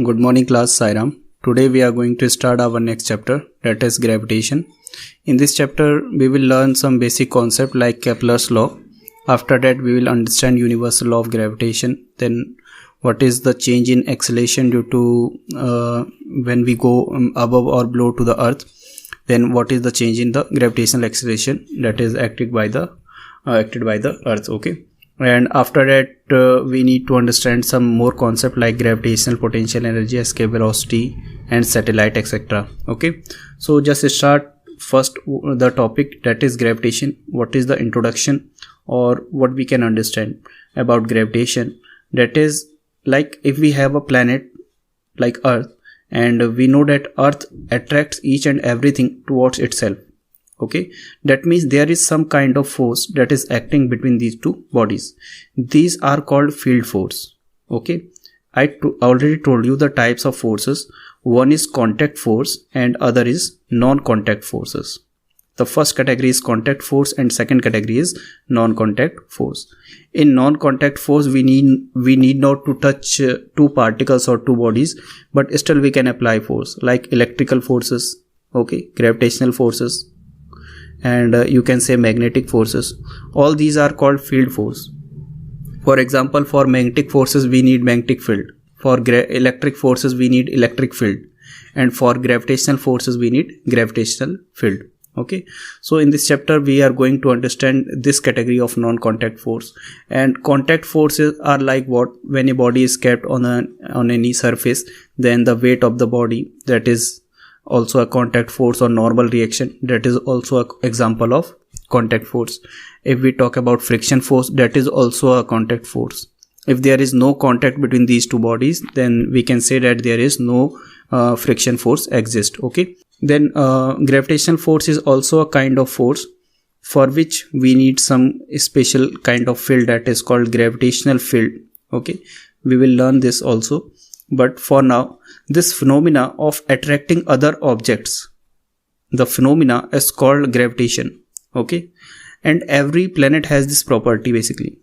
Good morning class, Sairam. Today we are going to start our next chapter, that is gravitation. In this chapter we will learn some basic concept like Kepler's law. After that we will understand universal law of gravitation. Then what is the change in acceleration due to when we go above or below to the earth. Then what is the change in the gravitational acceleration that is acted by the earth. Okay. And after that we need to understand some more concept like gravitational potential energy, escape velocity and satellite, etc. Okay, so just start first the topic, that is gravitation. What is the introduction or what we can understand about gravitation? That is, like if we have a planet like earth and we know that earth attracts each and everything towards itself. Okay, that means there is some kind of force that is acting between these two bodies. These are called field force. Okay, I already told you the types of forces. One is contact force and other is non-contact forces. The first category is contact force and second category is non-contact force. In non-contact force we need not to touch two particles or two bodies, but still we can apply force like electrical forces, okay, gravitational forces, and you can say magnetic forces. All these are called field force. For example, for magnetic forces we need magnetic field, for electric forces we need electric field, and for gravitational forces we need gravitational field. Okay, so in this chapter we are going to understand this category of non-contact force. And contact forces are like what, when a body is kept on any surface, then the weight of the body, that is also a contact force, or normal reaction, that is also an example of contact force. If we talk about friction force, that is also a contact force. If there is no contact between these two bodies, then we can say that there is no friction force exists. Okay, then gravitational force is also a kind of force for which we need some special kind of field that is called gravitational field. Okay, we will learn this also. But for now, this phenomena of attracting other objects, the phenomena is called gravitation. Okay, and every planet has this property. Basically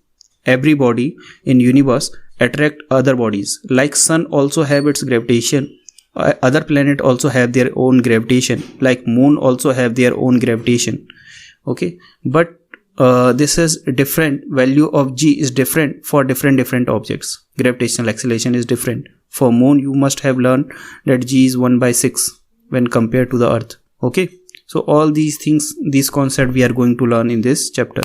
every body in universe attract other bodies. Like sun also have its gravitation, other planet also have their own gravitation, like moon also have their own gravitation. Okay, but this is different, value of g is different for different objects. Gravitational acceleration is different. For moon you must have learned that g is 1/6 when compared to the earth. Okay, so all these things, these concepts we are going to learn in this chapter.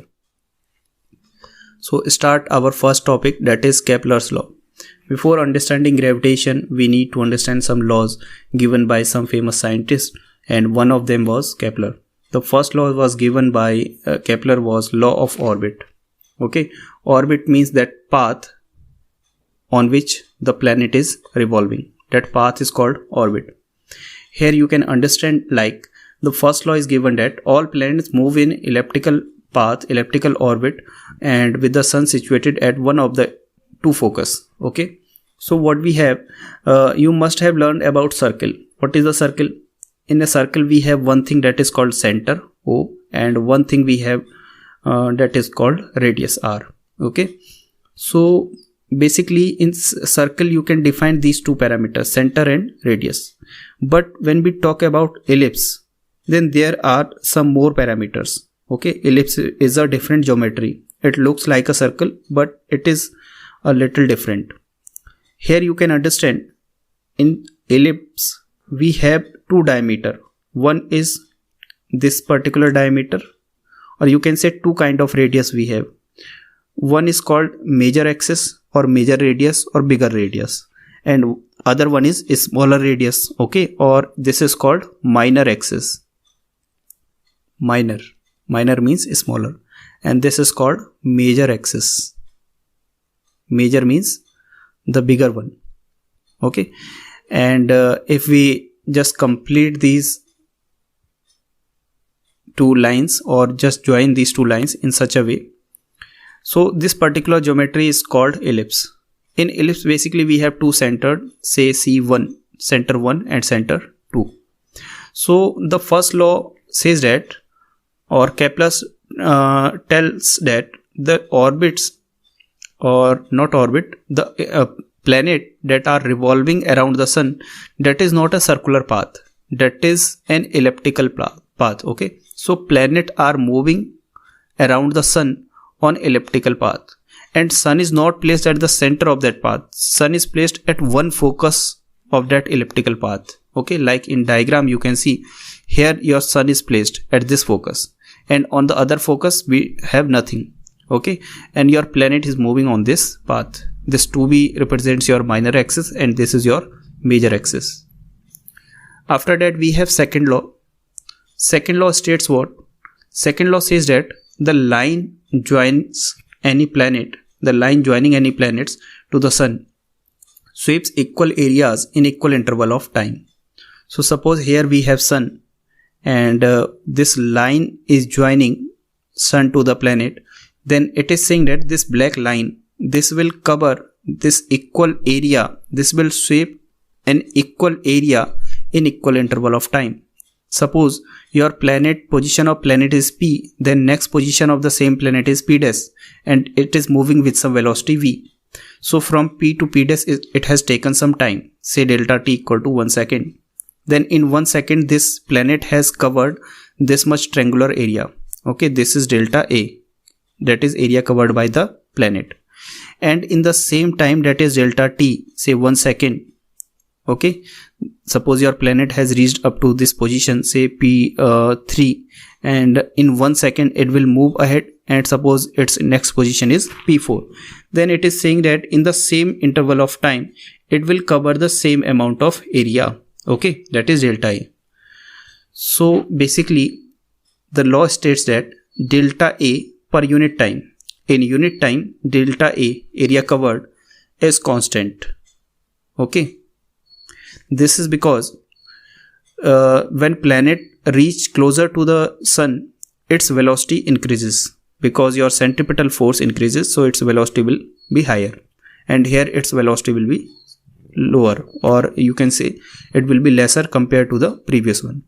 So start our first topic, that is Kepler's law. Before understanding gravitation we need to understand some laws given by some famous scientists, and one of them was Kepler. The first law was given by Kepler was law of orbit. Okay, orbit means that path on which the planet is revolving. That path is called orbit. Here you can understand, like the first law is given that all planets move in elliptical path, elliptical orbit, and with the sun situated at one of the two focus. Okay, so what we have, you must have learned about circle. What is a circle? In a circle we have one thing that is called center O, and one thing we have that is called radius R. Okay, so basically in circle you can define these two parameters, center and radius. But when we talk about ellipse, then there are some more parameters. Okay, ellipse is a different geometry. It looks like a circle but it is a little different. Here you can understand, in ellipse we have two diameter. One is this particular diameter, or you can say two kind of radius we have. One is called major axis or major radius or bigger radius, and other one is smaller radius. Okay, or this is called minor axis. Minor means smaller, and this is called major axis. Major means the bigger one. Okay, and if we just complete these two lines or just join these two lines in such a way, so this particular geometry is called ellipse. In ellipse basically we have two centered, say C1, center 1 and center 2. So the first law says that, or Kepler tells that the orbits, or not orbit, the planet that are revolving around the sun, that is not a circular path, that is an elliptical path. Okay, so planet are moving around the sun on elliptical path, and sun is not placed at the center of that path. Sun is placed at one focus of that elliptical path. Okay, like in diagram you can see here your sun is placed at this focus, and on the other focus we have nothing. Okay, and your planet is moving on this path. This 2b represents your minor axis and this is your major axis. After that we have second law. Second law states what? Second law says that the line joins any planet, the line joining any planets to the sun sweeps equal areas in equal interval of time. So suppose here we have sun, and this line is joining sun to the planet, then it is saying that this black line, this will cover this equal area, this will sweep an equal area in equal interval of time. Suppose your planet, position of planet is P, then next position of the same planet is P dash, and it is moving with some velocity V. So from P to P dash it has taken some time, say delta t equal to 1 second. Then in 1 second this planet has covered this much triangular area. Okay, this is delta A, that is area covered by the planet. And in the same time, that is delta t, say 1 second. Okay, suppose your planet has reached up to this position, say P3, and in 1 second it will move ahead, and suppose its next position is P4. Then it is saying that in the same interval of time it will cover the same amount of area. Okay, that is delta A. So basically the law states that delta A per unit time, in unit time delta A, area covered, is constant. Okay, this is because when planet reach closer to the sun, its velocity increases because your centripetal force increases, so its velocity will be higher, and here its velocity will be lower, or you can say it will be lesser compared to the previous one.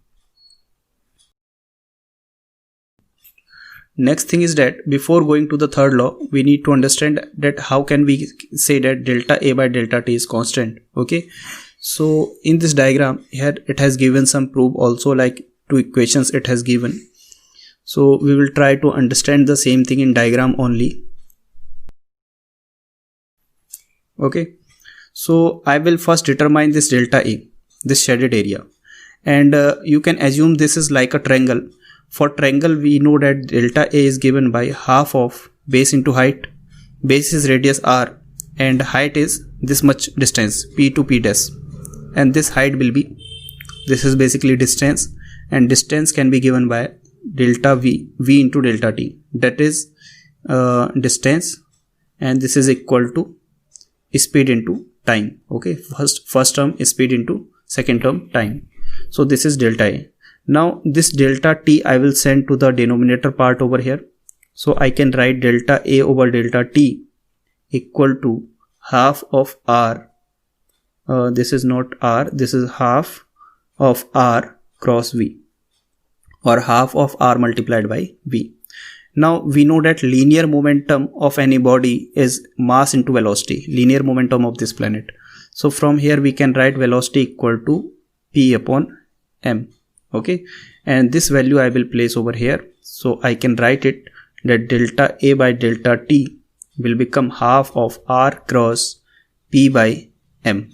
Next thing is that before going to the third law, we need to understand that how can we say that delta A by delta t is constant. Okay, so in this diagram here it has given some proof also, like two equations it has given. So we will try to understand the same thing in diagram only. Okay, so I will first determine this delta A, this shaded area, and you can assume this is like a triangle. For triangle we know that delta A is given by half of base into height. Base is radius r and height is this much distance, P to P dash, and this height will be, this is basically distance, and distance can be given by delta V into delta t, that is distance, and this is equal to speed into time. Okay, first term is speed into second term time. So this is delta A. Now this delta t I will send to the denominator part over here. So I can write delta A over delta t equal to half of r. This is not r, this is half of r cross v, or half of r multiplied by v. Now we know that linear momentum of any body is mass into velocity, linear momentum of this planet. So from here we can write velocity equal to p upon m. Okay, and this value I will place over here. So I can write it that delta A by delta t will become half of r cross p by m.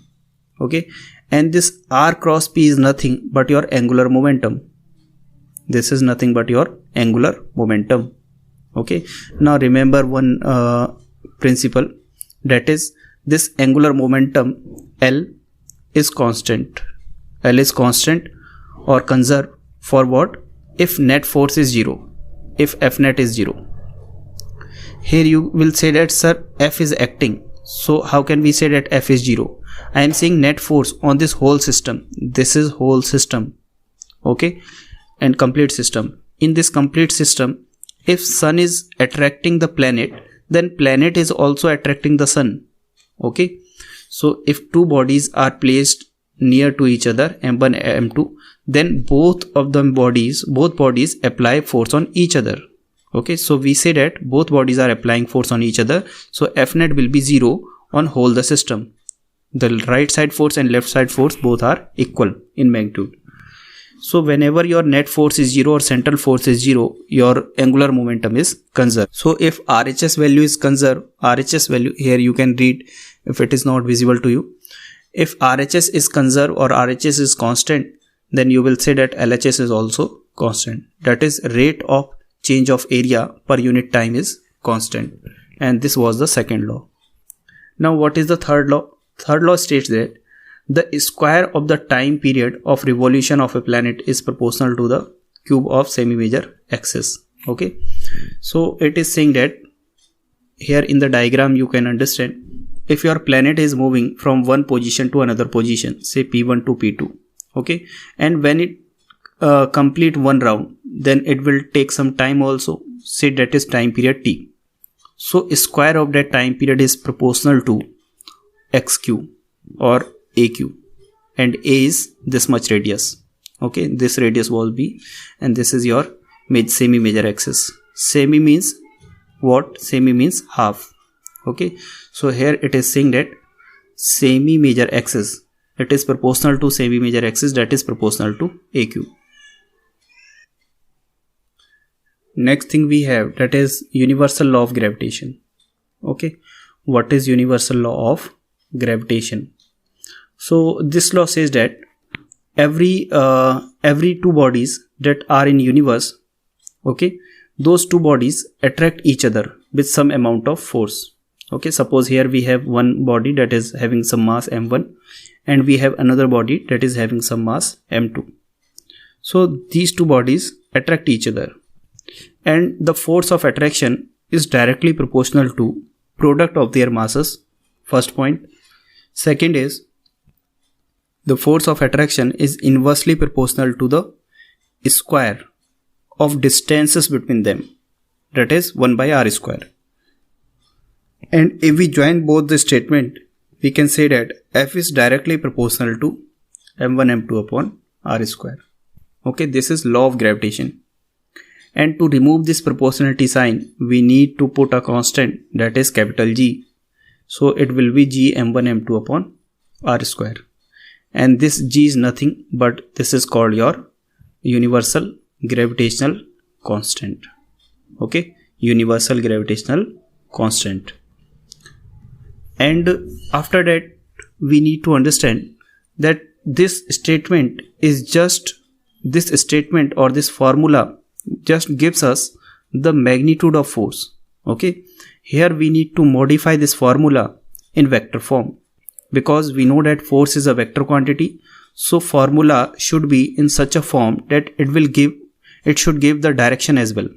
Okay, and this r cross p is nothing but your angular momentum. This is nothing but your angular momentum. Okay, now remember one principle, that is this angular momentum L is constant. L is constant or conserved for what? If net force is 0, if F net is 0. Here you will say that sir, F is acting, so how can we say that F is 0? I am saying net force on this whole system. This is whole system. Okay, and complete system. In this complete system, if sun is attracting the planet, then planet is also attracting the sun. Okay, so if two bodies are placed near to each other, m1 m2, then both bodies apply force on each other. Okay, so we say that both bodies are applying force on each other, so F net will be 0 on whole the system. The right side force and left side force both are equal in magnitude. So whenever your net force is 0 or central force is 0, your angular momentum is conserved. So if RHS value is conserved, RHS value here you can read if it is not visible to you. If RHS is conserved or RHS is constant, then you will say that LHS is also constant. That is, rate of change of area per unit time is constant. And this was the second law. Now what is the third law? Third law states that the square of the time period of revolution of a planet is proportional to the cube of semi-major axis. Okay, so it is saying that here in the diagram you can understand, if your planet is moving from one position to another position, say P1 to P2, okay, and when it complete one round, then it will take some time also, say that is time period T. So square of that time period is proportional to xq or aq, and a is this much radius. Okay, this radius will be, and this is your semi-major axis. Semi means what? Semi means half. Okay, so here it is saying that semi-major axis, it is proportional to semi-major axis, that is proportional to aq. Next thing we have, that is universal law of gravitation. Okay, what is universal law of gravitation? So this law says that every two bodies that are in universe, okay, those two bodies attract each other with some amount of force. Okay, suppose here we have one body that is having some mass m1, and we have another body that is having some mass m2. So these two bodies attract each other, and the force of attraction is directly proportional to product of their masses. First point. Second is, the force of attraction is inversely proportional to the square of distances between them, that is 1 by r square. And if we join both the statement, we can say that F is directly proportional to m1 m2 upon r square. Okay, this is law of gravitation. And to remove this proportionality sign, we need to put a constant, that is capital G. So it will be G m1 m2 upon r square. And this G is nothing but this is called your universal gravitational constant. Okay, universal gravitational constant. And after that, we need to understand that this statement is just, this statement or this formula just gives us the magnitude of force. Okay, here we need to modify this formula in vector form, because we know that force is a vector quantity. So formula should be in such a form that it should give the direction as well.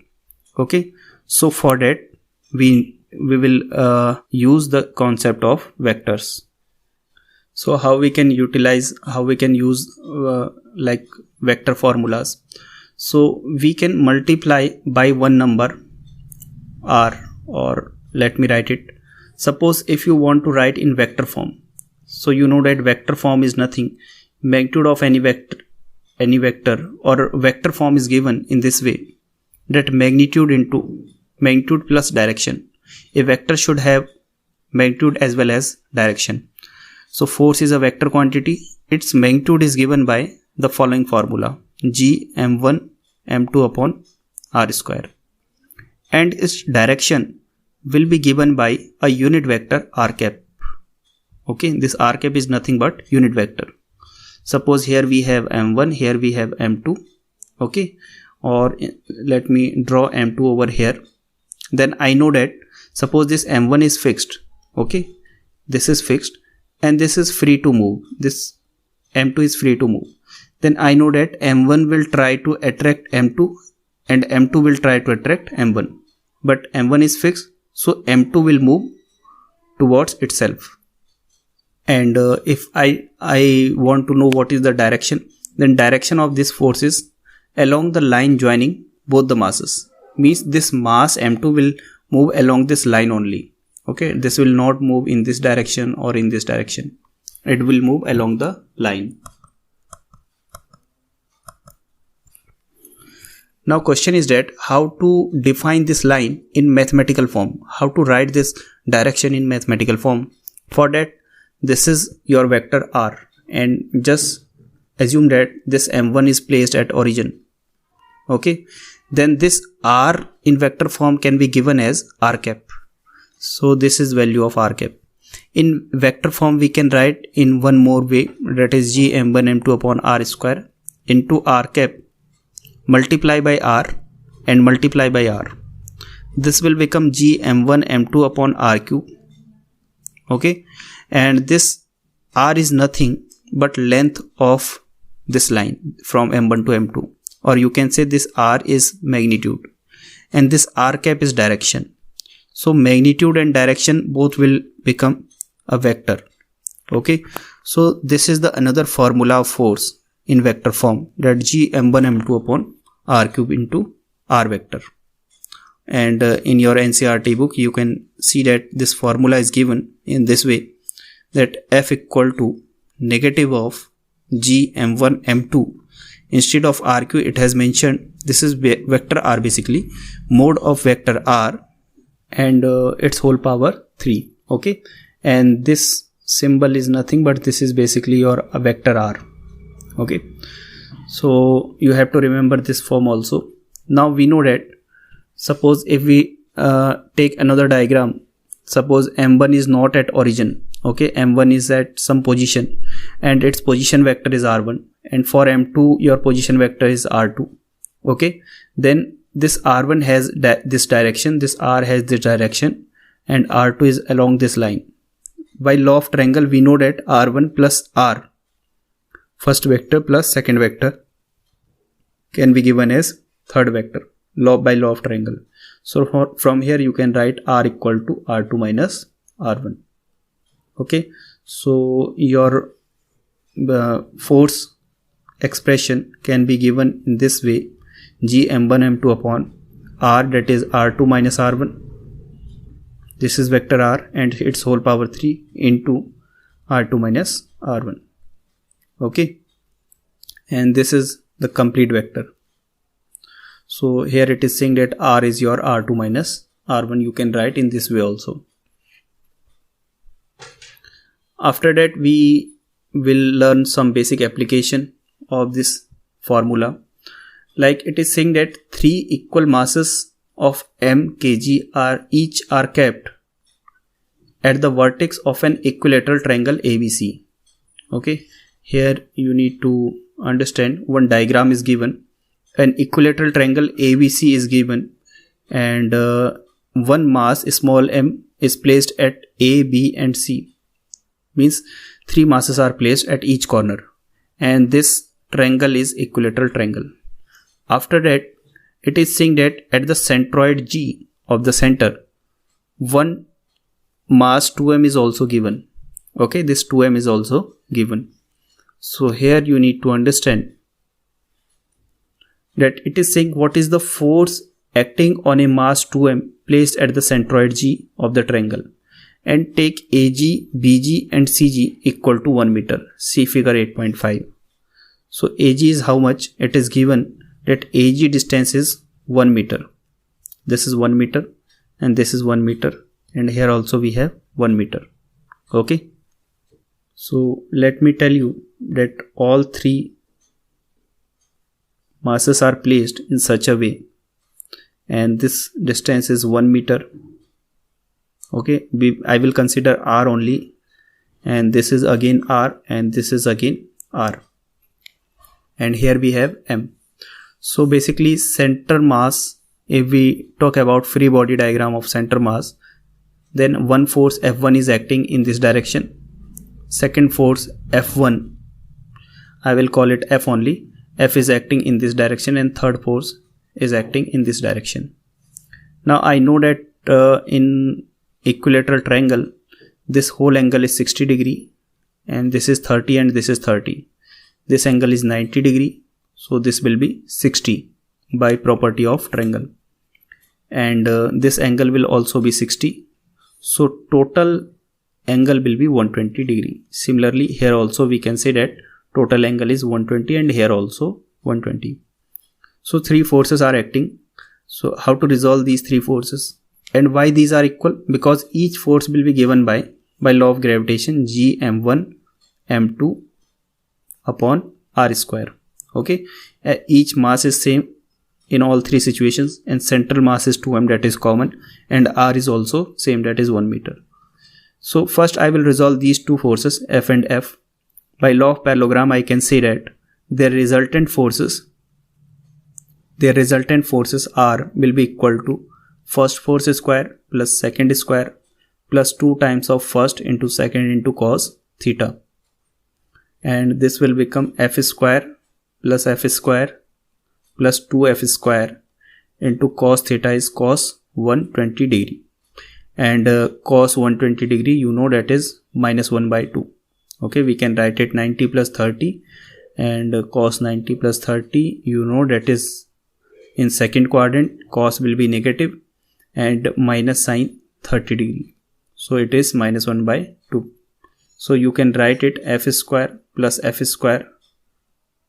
Okay, so for that we will use the concept of vectors. So how we can use like vector formulas? So we can multiply by one number r, or let me write it. Suppose if you want to write in vector form, so you know that vector form is nothing, magnitude of any vector or vector form is given in this way, that magnitude into magnitude plus direction. A vector should have magnitude as well as direction. So force is a vector quantity. Its magnitude is given by the following formula: G m1 m2 upon r square, and its direction will be given by a unit vector r cap. Okay, this r cap is nothing but unit vector. Suppose here we have m1, here we have m2. Okay, or let me draw m2 over here. Then I know that suppose this m1 is fixed. Okay, this is fixed and this is free to move. This m2 is free to move. Then I know that m1 will try to attract m2 and m2 will try to attract m1. But m1 is fixed, so m2 will move towards itself. And if I want to know what is the direction, then direction of this force is along the line joining both the masses. Means this mass m2 will move along this line only. Okay, this will not move in this direction or in this direction. It will move along the line. Now question is that how to define this line in mathematical form, how to write this direction in mathematical form. For that this is your vector r, and just assume that this m1 is placed at origin. Okay, then this r in vector form can be given as r cap. So this is value of r cap. In vector form we can write in one more way, that is g m1 m2 upon r square into r cap multiply by r and multiply by r. This will become g m1 m2 upon r cube. Okay, and this r is nothing but length of this line from m1 to m2, or you can say this r is magnitude and this r cap is direction. So magnitude and direction both will become a vector. Okay, so this is the another formula of force in vector form, that g m1 m2 upon r cube into r vector. And in your NCERT book you can see that this formula is given in this way, that f equal to negative of g m1 m2. Instead of r cube it has mentioned this is vector r, basically mode of vector r and its whole power 3. Okay, and this symbol is nothing but this is basically your vector r. Okay, so you have to remember this form also. Now we know that suppose if we take another diagram, suppose m1 is not at origin. Okay, m1 is at some position and its position vector is r1, and for m2 your position vector is r2. Okay, then this r1 has this direction, this r has this direction, and r2 is along this line. By law of triangle we know that r1 plus r, first vector plus second vector, can be given as third vector by law of triangle. So from here you can write r equal to r2 minus r1. Okay, so your force expression can be given in this way, g m1 m2 upon r, that is r2 minus r1. This is vector r and its whole power 3 into r2 minus r1. Okay, and this is the complete vector. So here it is saying that r is your r2 minus r1. You can write in this way also. After that we will learn some basic application of this formula. Like it is saying that 3 equal masses of m kg are kept at the vertex of an equilateral triangle ABC. Okay, here you need to understand, one diagram is given, an equilateral triangle ABC is given, and one mass small m is placed at A, B and C. Means 3 masses are placed at each corner, and this triangle is equilateral triangle. After that it is saying that at the centroid G of the center, one mass 2m is also given. Okay, this 2m is also given. So here you need to understand that it is saying what is the force acting on a mass 2m placed at the centroid G of the triangle, and take AG, BG and CG equal to 1 meter. See figure 8.5. So AG is how much? It is given that AG distance is 1 meter. This is 1 meter and this is 1 meter, and here also we have 1 meter. Okay, so let me tell you that all 3 masses are placed in such a way, and this distance is 1 meter. Okay, I will consider r only, and this is again r and this is again r, and here we have m. So basically center mass, if we talk about free body diagram of center mass, then one force F1 is acting in this direction, second force F1, I will call it F only, F is acting in this direction, and third force is acting in this direction. Now I know that in equilateral triangle this whole angle is 60 degree, and this is 30 and this is 30. This angle is 90 degree, so this will be 60 by property of triangle, and this angle will also be 60. So total angle will be 120 degree. Similarly here also we can say that total angle is 120, and here also 120. So 3 forces are acting. So how to resolve these 3 forces, and why these are equal? Because each force will be given by by law of gravitation G m1 m2 upon r square. Okay, each mass is same in all three situations, and central mass is 2m, that is common, and r is also same, that is 1 meter. So first I will resolve these two forces F and F. By law of parallelogram I can say that their resultant forces R will be equal to first force square plus second square plus 2 times of first into second into cos theta, and this will become F square plus 2F square into cos theta is cos 120 degree, and cos 120 degree you know that is minus 1 by 2. Okay, we can write it 90 plus 30, and cos 90 plus 30 you know that is in second quadrant cos will be negative and minus sine 30 degree, so it is minus 1 by 2. So you can write it F square plus F square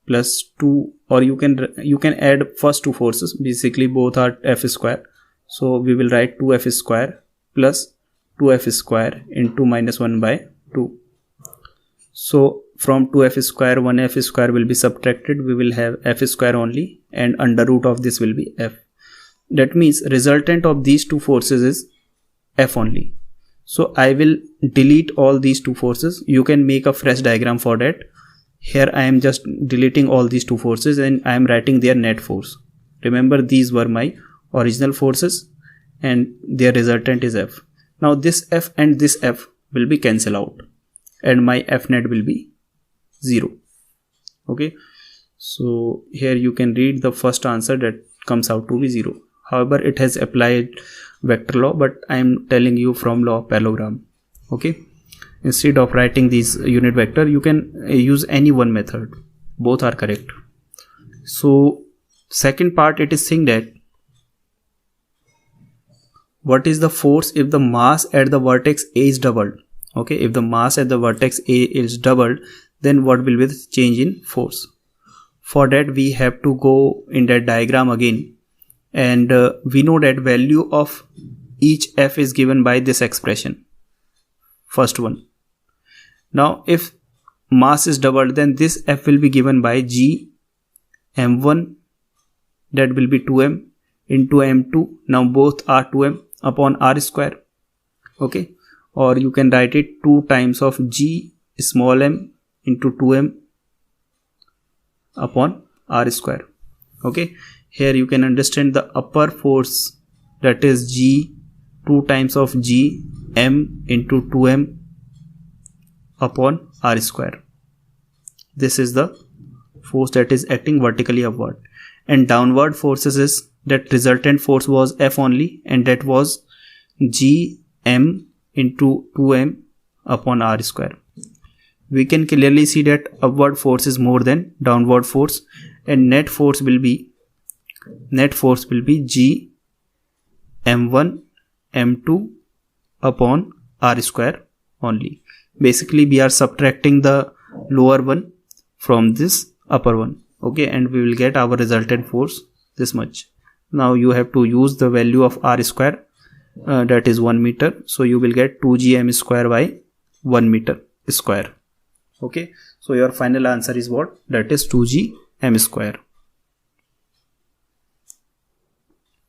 plus 2, or you can add first two forces, basically both are F square, so we will write 2F square plus 2F square into minus 1 by 2. So from 2F square 1F square will be subtracted, we will have F square only, and under root of this will be F. That means resultant of these two forces is F only. So I will delete all these two forces. You can make a fresh diagram for that. Here I am just deleting all these two forces and I am writing their net force. Remember, these were my original forces and their resultant is F. Now this F and this F will be cancelled out and my F net will be 0. Okay, so here you can read the first answer that comes out to be 0. However, it has applied vector law, but I am telling you from law of parallelogram. Okay, instead of writing these unit vector, you can use any one method. Both are correct. So second part, it is saying that what is the force if the mass at the vertex A is doubled. Okay, if the mass at the vertex A is doubled, then what will be the change in force? For that we have to go in that diagram again, and we know that value of each F is given by this expression, first one. Now if mass is doubled, then this F will be given by G m1, that will be 2m into m2, now both are 2m upon r square. Okay, or you can write it 2 times of G small m into 2m upon r square. Okay, here you can understand the upper force, that is G 2 times of G m into 2m upon r square. This is the force that is acting vertically upward, and downward forces is that resultant force was F only, and that was G m into 2m upon r square. We can clearly see that upward force is more than downward force, and net force will be G m1 m2 upon r square only. Basically we are subtracting the lower one from this upper one. Okay, and we will get our resultant force this much. Now you have to use the value of r square, that is 1 meter, so you will get 2g m square by 1 meter square. Okay, so your final answer is what? That is 2g m square.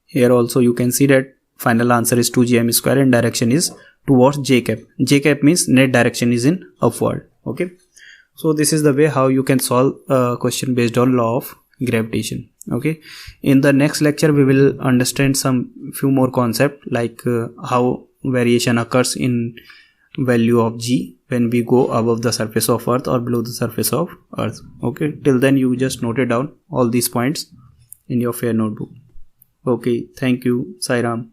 Here also you can see that final answer is 2g m square and direction is towards j cap. J cap means net direction is in upward. Okay, so this is the way how you can solve a question based on law of gravitation. Okay, in the next lecture we will understand some few more concepts like how variation occurs in value of G when we go above the surface of earth or below the surface of earth. Okay, till then you just note it down all these points in your fair notebook. Okay, thank you. Sai Ram.